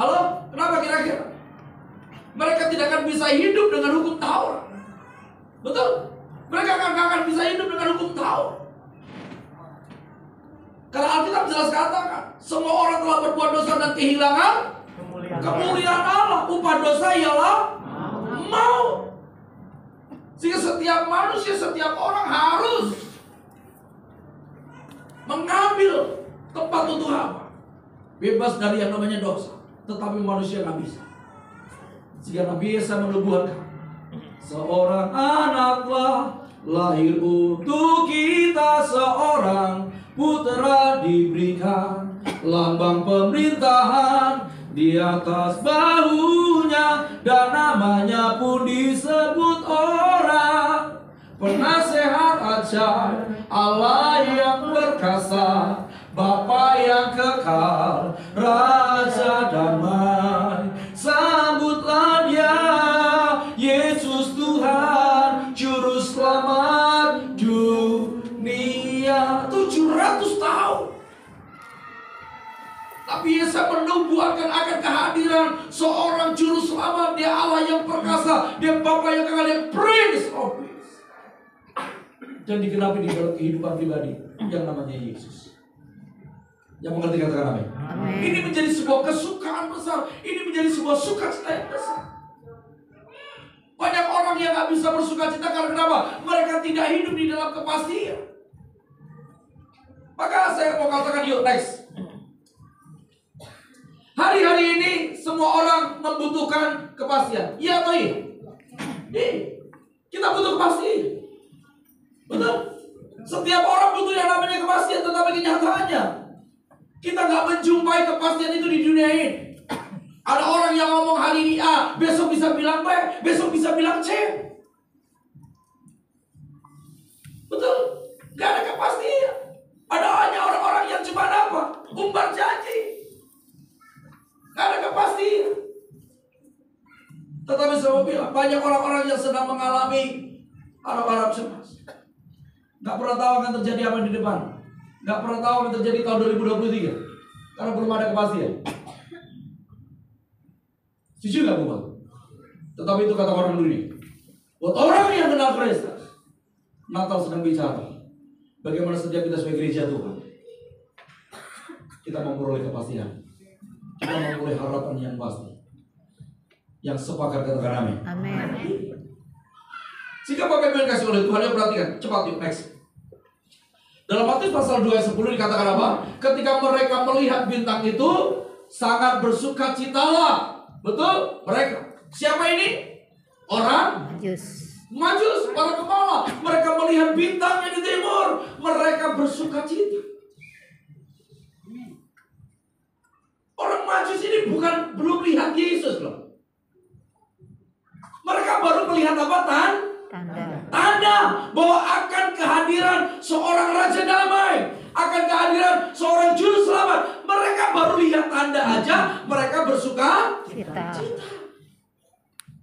Halo? Kenapa kira-kira? Mereka tidak akan bisa hidup dengan hukum Taurat. Betul? Mereka akan bisa hidup dengan hukum Taurat. Karena Alkitab jelas katakan, semua orang telah berbuat dosa dan kehilangan kemuliaan Allah. Upah dosa ialah maut. Sehingga setiap manusia, setiap orang harus mengambil tempat untuk apa? Bebas dari yang namanya dosa. Tetapi manusia nggak bisa. Sehingga Nabi Yesaya menubuatkan, seorang anaklah lahir untuk kita, seorang putra diberikan, lambang pemerintahan di atas bahunya, dan namanya pun disebut orang penasehat ajaib, Allah yang perkasa, Bapa yang kekal, Raja damai. Sambutlah Dia, Yesus Tuhan, Juru Selamat dunia. 700 tahun. Tapi Yesaya menubuatkan akan kehadiran seorang Juru Selamat. Dia Allah yang perkasa, Dia Bapa yang kekal, Dia Prince of Peace. Dan digenapi di dalam kehidupan pribadi yang namanya Yesus. Yang mengerti katakan amin. Ini menjadi sebuah kesukaan besar. Ini menjadi sebuah sukacita yang besar. Banyak orang yang gak bisa bersukacita karena kenapa? Mereka tidak hidup di dalam kepastian. Maka saya mau katakan, yuk next. Hari-hari ini semua orang membutuhkan kepastian. Iya atau iya? Iya. Kita butuh kepastian. Betul? Setiap orang butuh yang namanya kepastian. Tetapi kenyataannya kita gak menjumpai kepastian itu di dunia ini. Ada orang yang ngomong hari ini A, besok bisa bilang B, besok bisa bilang C. Betul? Gak ada kepastian. Ada hanya orang-orang yang cuma apa? Umbar janji. Gak ada kepastian. Tetapi saya mau bilang, banyak orang-orang yang sedang mengalami harap-harap cemas. Gak pernah tahu akan terjadi apa di depan. Gak pernah tahu akan terjadi tahun 2023. Karena belum ada kepastian. Setuju gak Bapak? Tetapi itu kata orang dunia. Buat orang yang kenal Kristus, Natal sedang bicara bagaimana setiap kita sebagai gereja Tuhan, kita memperoleh kepastian. Kita memperoleh harapan yang pasti. Yang sepakat katakan amin. Amin. Jika Bapak Ibu kasih oleh Tuhan, yang perhatikan. Cepat yuk next. Dalam Matius pasal 2 ayat 10 dikatakan apa? Ketika mereka melihat bintang itu, sangat bersukacitalah. Betul? Mereka. Siapa ini? Orang Majus, para kepala. Mereka melihat bintangnya di timur. Mereka bersukacita. Orang Majus ini belum lihat Yesus loh. Mereka baru melihat apa? Tanda bahwa akan kehadiran seorang Raja Damai, akan kehadiran seorang Juru Selamat. Mereka baru lihat tanda aja, mereka bersuka cita.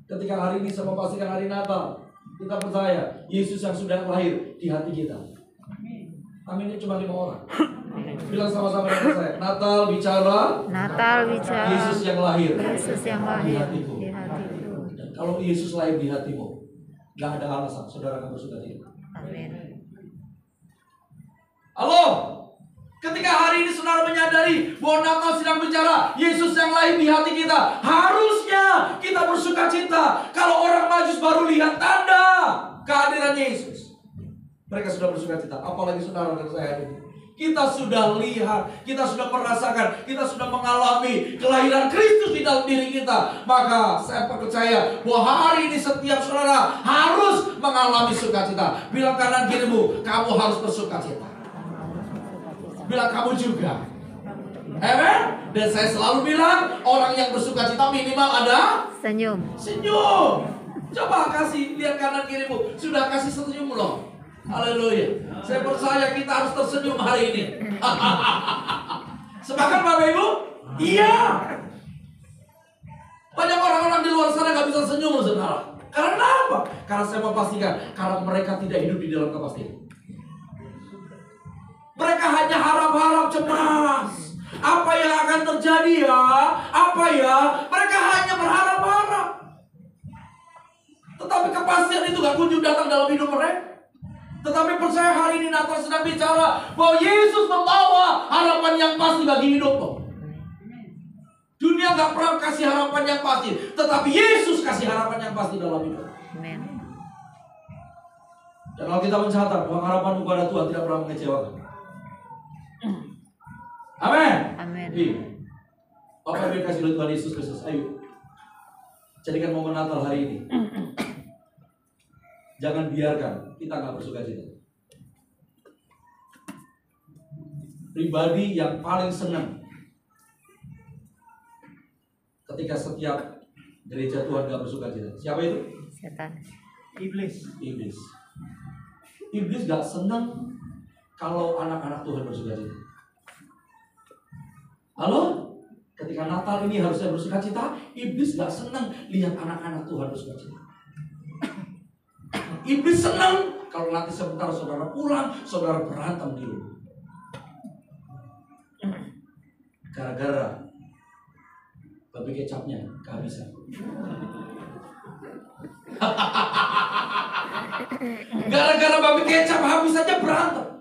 Ketika hari ini saya pastikan hari Natal, kita percaya Yesus yang sudah lahir di hati kita. Aminnya cuma 5 orang. Bilang sama-sama dengan saya, Natal bicara Yesus yang lahir di hatiku. Dan kalau Yesus lahir di hatimu, gak ada alasan saudara akan bersukacita. Amin. Halo, ketika hari ini saudara menyadari bahwa Natal sedang bicara Yesus yang lahir di hati kita, harusnya kita bersukacita. Kalau orang Majus baru lihat tanda kehadiran Yesus, mereka sudah bersukacita. Apalagi saudara dan saya ini, kita sudah lihat, kita sudah merasakan, kita sudah mengalami kelahiran Kristus di dalam diri kita. Maka saya percaya bahwa hari ini setiap saudara harus mengalami sukacita. Bilang kanan kirimu, kamu harus bersukacita. Bilang kamu juga. Amen. Dan saya selalu bilang, orang yang bersukacita minimal ada Senyum. Coba kasih, lihat kanan kirimu, sudah kasih senyum loh. Haleluya. Saya percaya kita harus tersenyum hari ini. Sepakat Bapak Ibu? Iya. Banyak orang-orang di luar sana gak bisa senyum, saudara. Karena apa? Karena saya mau pastikan, karena mereka tidak hidup di dalam kepastian. Mereka hanya harap-harap cemas. Apa yang akan terjadi ya? Apa ya? Mereka hanya berharap-harap. Tetapi kepastian itu gak kunjung datang dalam hidup mereka. Tetapi percaya hari ini Natal sedang bicara bahwa Yesus membawa harapan yang pasti bagi hidupmu. Dunia gak pernah kasih harapan yang pasti, tetapi Yesus kasih harapan yang pasti dalam hidup. Amen. Dan kalau kita mencatat bahwa harapan kepada Tuhan tidak pernah mengecewakan. Amin. Amin. Bapak Ibu kasih oleh Tuhan Yesus Kristus, ayo jadikan momen Natal hari ini. Jangan biarkan kita nggak bersuka cita. Pribadi yang paling senang ketika setiap gereja Tuhan nggak bersuka cita. Siapa itu? Setan. Iblis. Iblis nggak senang kalau anak-anak Tuhan bersuka cita. Halo? Ketika Natal ini harusnya bersuka cita, iblis nggak senang lihat anak-anak Tuhan bersuka cita. Iblis senang kalau nanti sebentar saudara pulang, saudara berantem di rumah. Gara-gara babi kecapnya kehabisan. Gara-gara babi kecap habis aja berantem.